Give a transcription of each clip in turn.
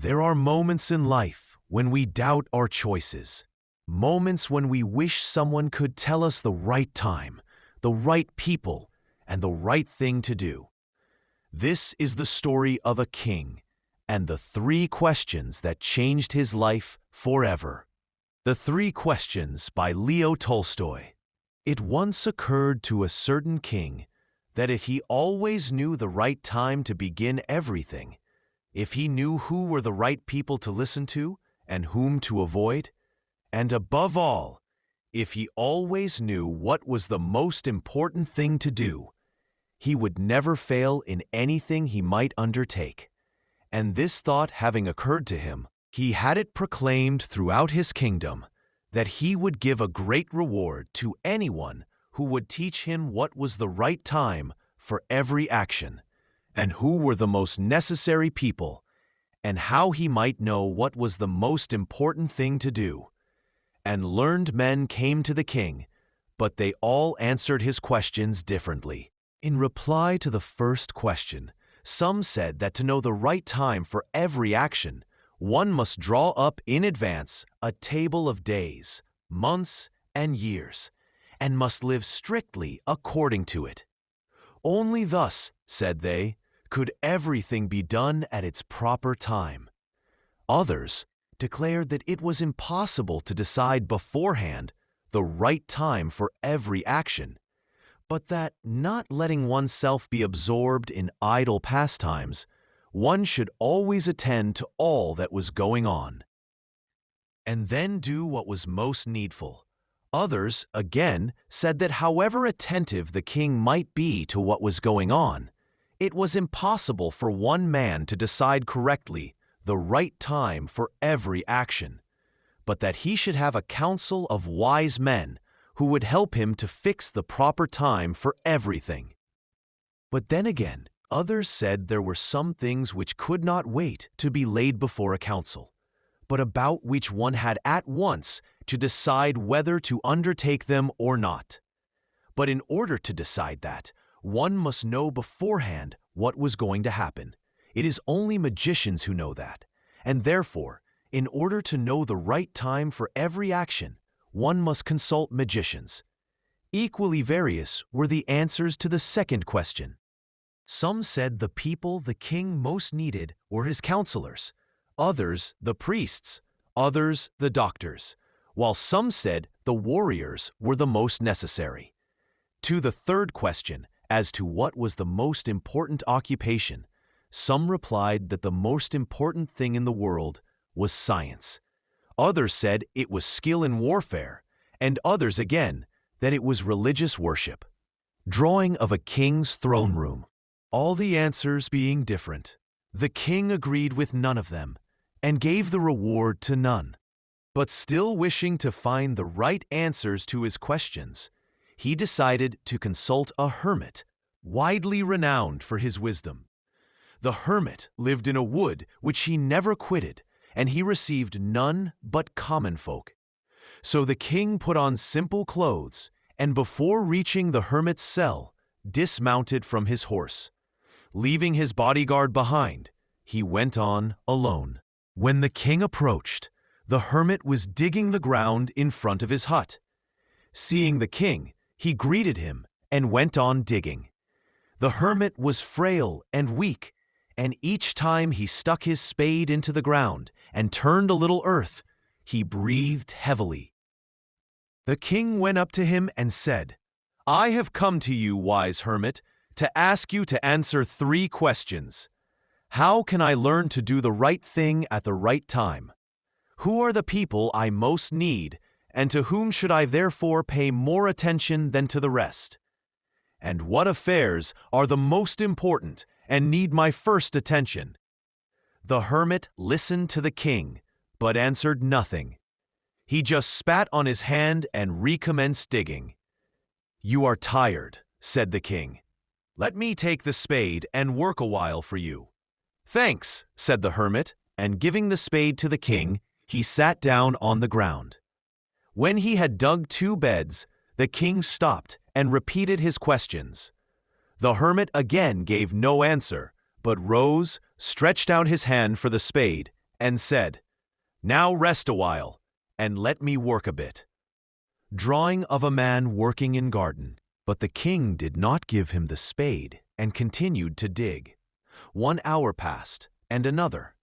There are moments in life when we doubt our choices. Moments when we wish someone could tell us the right time, the right people, and the right thing to do. This is the story of a king and the 3 questions that changed his life forever. The 3 Questions by Leo Tolstoy. It once occurred to a certain king that if he always knew the right time to begin everything, if he knew who were the right people to listen to and whom to avoid, and above all, if he always knew what was the most important thing to do, he would never fail in anything he might undertake. And this thought having occurred to him, he had it proclaimed throughout his kingdom that he would give a great reward to anyone who would teach him what was the right time for every action, and who were the most necessary people, and how he might know what was the most important thing to do. And learned men came to the king, but they all answered his questions differently. In reply to the first question, some said that to know the right time for every action, one must draw up in advance a table of days, months, and years, and must live strictly according to it. Only thus, said they, could everything be done at its proper time. Others declared that it was impossible to decide beforehand the right time for every action, but that not letting oneself be absorbed in idle pastimes, one should always attend to all that was going on, and then do what was most needful. Others, again, said that however attentive the king might be to what was going on, it was impossible for one man to decide correctly the right time for every action, but that he should have a council of wise men who would help him to fix the proper time for everything. But then again, others said there were some things which could not wait to be laid before a council, but about which one had at once to decide whether to undertake them or not. But in order to decide that, one must know beforehand what was going to happen. It is only magicians who know that, and therefore, in order to know the right time for every action, one must consult magicians. Equally various were the answers to the second question. Some said the people the king most needed were his counselors, others the priests, others the doctors, while some said the warriors were the most necessary. To the third question, as to what was the most important occupation, some replied that the most important thing in the world was science. Others said it was skill in warfare, and others again that it was religious worship. Drawing of a king's throne room. All the answers being different, the king agreed with none of them, and gave the reward to none. But still wishing to find the right answers to his questions, he decided to consult a hermit, widely renowned for his wisdom. The hermit lived in a wood which he never quitted, and he received none but common folk. So the king put on simple clothes, and before reaching the hermit's cell, dismounted from his horse. Leaving his bodyguard behind, he went on alone. When the king approached, the hermit was digging the ground in front of his hut. Seeing the king, he greeted him and went on digging. The hermit was frail and weak, and each time he stuck his spade into the ground and turned a little earth, he breathed heavily. The king went up to him and said, "I have come to you, wise hermit, to ask you to answer 3 questions. How can I learn to do the right thing at the right time? Who are the people I most need, and to whom should I therefore pay more attention than to the rest? And what affairs are the most important and need my first attention?" The hermit listened to the king, but answered nothing. He just spat on his hand and recommenced digging. "You are tired," said the king. "Let me take the spade and work a while for you." "Thanks," said the hermit, and giving the spade to the king, he sat down on the ground. When he had dug 2 beds, the king stopped and repeated his questions. The hermit again gave no answer, but rose, stretched out his hand for the spade, and said, "Now rest a while, and let me work a bit." Drawing of a man working in garden. But the king did not give him the spade and continued to dig. 1 hour passed, and another.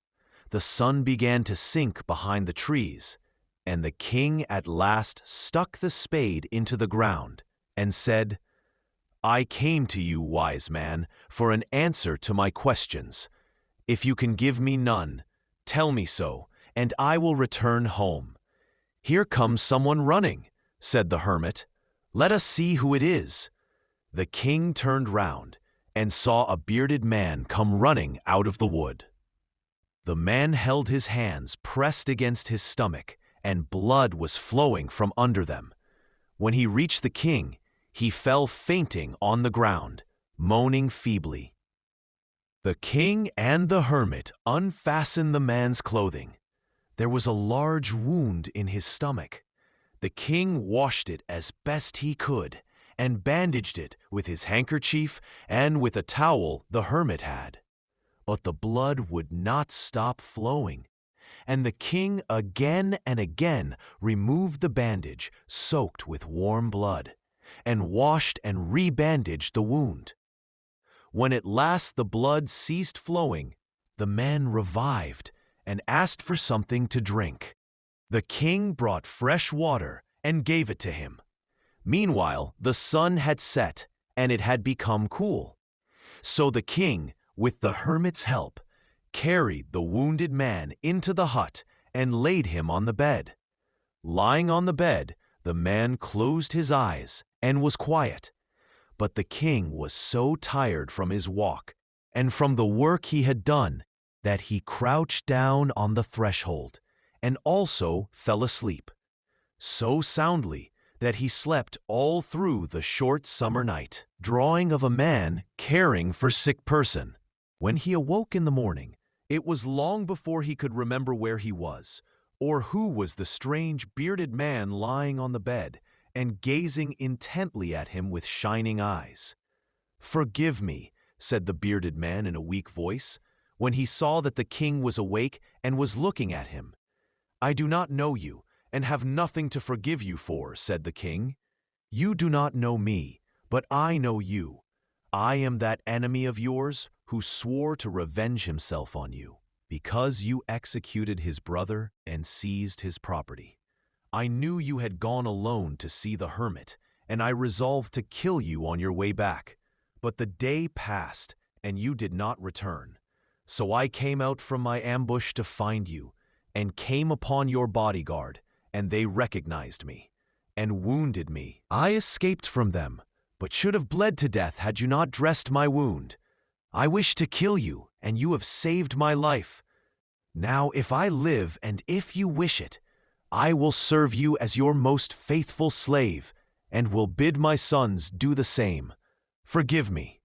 The sun began to sink behind the trees, and the king at last stuck the spade into the ground and said, "I came to you, wise man, for an answer to my questions. If you can give me none, tell me so, and I will return home." "Here comes someone running," said the hermit. "Let us see who it is." The king turned round and saw a bearded man come running out of the wood. The man held his hands pressed against his stomach, and blood was flowing from under them. When he reached the king, he fell fainting on the ground, moaning feebly. The king and the hermit unfastened the man's clothing. There was a large wound in his stomach. The king washed it as best he could, and bandaged it with his handkerchief and with a towel the hermit had. But the blood would not stop flowing, and the king again and again removed the bandage soaked with warm blood, and washed and rebandaged the wound. When at last the blood ceased flowing, the man revived and asked for something to drink. The king brought fresh water and gave it to him. Meanwhile, the sun had set, and it had become cool. So the king, with the hermit's help, carried the wounded man into the hut and laid him on the bed. Lying on the bed, the man closed his eyes and was quiet. But the king was so tired from his walk and from the work he had done that he crouched down on the threshold and also fell asleep, so soundly that he slept all through the short summer night. Drawing of a man caring for sick person. When he awoke in the morning, it was long before he could remember where he was, or who was the strange bearded man lying on the bed and gazing intently at him with shining eyes. "Forgive me," said the bearded man in a weak voice, when he saw that the king was awake and was looking at him. "I do not know you, and have nothing to forgive you for," said the king. "You do not know me, but I know you. I am that enemy of yours who swore to revenge himself on you, because you executed his brother and seized his property. I knew you had gone alone to see the hermit, and I resolved to kill you on your way back. But the day passed, and you did not return. So I came out from my ambush to find you, and came upon your bodyguard, and they recognized me, and wounded me. I escaped from them, but should have bled to death had you not dressed my wound. I wished to kill you, and you have saved my life. Now if I live, and if you wish it, I will serve you as your most faithful slave, and will bid my sons do the same. Forgive me."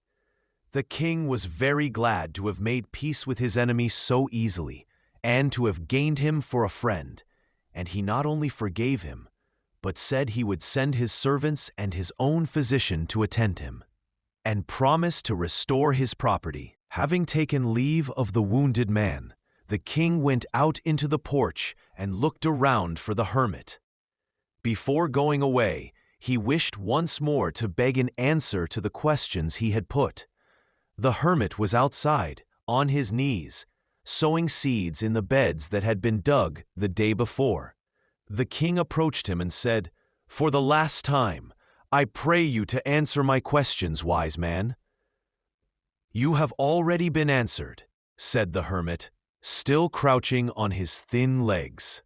The king was very glad to have made peace with his enemy so easily, and to have gained him for a friend, and he not only forgave him, but said he would send his servants and his own physician to attend him, and promised to restore his property. Having taken leave of the wounded man, the king went out into the porch and looked around for the hermit. Before going away, he wished once more to beg an answer to the questions he had put. The hermit was outside, on his knees, sowing seeds in the beds that had been dug the day before. The king approached him and said, "For the last time, I pray you to answer my questions, wise man." "You have already been answered," said the hermit, still crouching on his thin legs,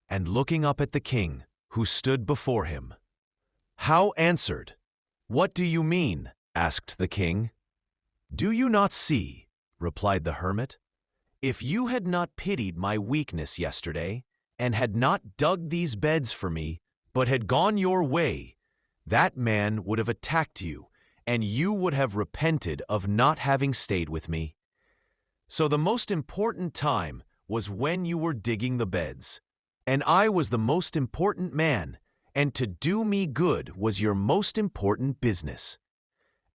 and looking up at the king, who stood before him. "How answered? What do you mean?" asked the king. "Do you not see," replied the hermit, "if you had not pitied my weakness yesterday, and had not dug these beds for me, but had gone your way, that man would have attacked you, and you would have repented of not having stayed with me. So the most important time was when you were digging the beds, and I was the most important man, and to do me good was your most important business.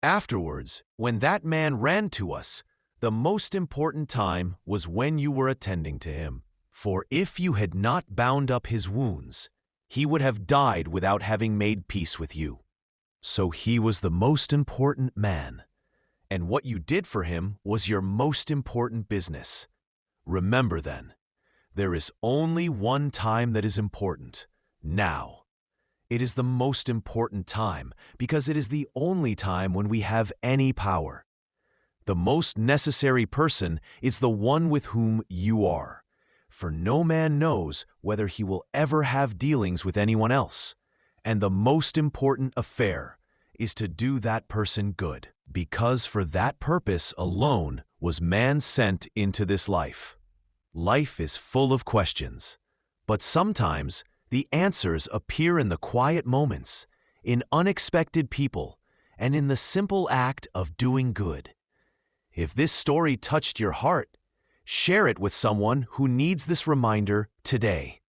Afterwards, when that man ran to us, The most important time was when you were attending to him. For if you had not bound up his wounds, he would have died without having made peace with you. So he was the most important man, and what you did for him was your most important business. Remember then, there is only one time that is important, now. It is the most important time because it is the only time when we have any power. The most necessary person is the one with whom you are, for no man knows whether he will ever have dealings with anyone else, and the most important affair is to do that person good, because for that purpose alone was man sent into this life. Life is full of questions, but sometimes the answers appear in the quiet moments, in unexpected people, and in the simple act of doing good. If this story touched your heart, share it with someone who needs this reminder today.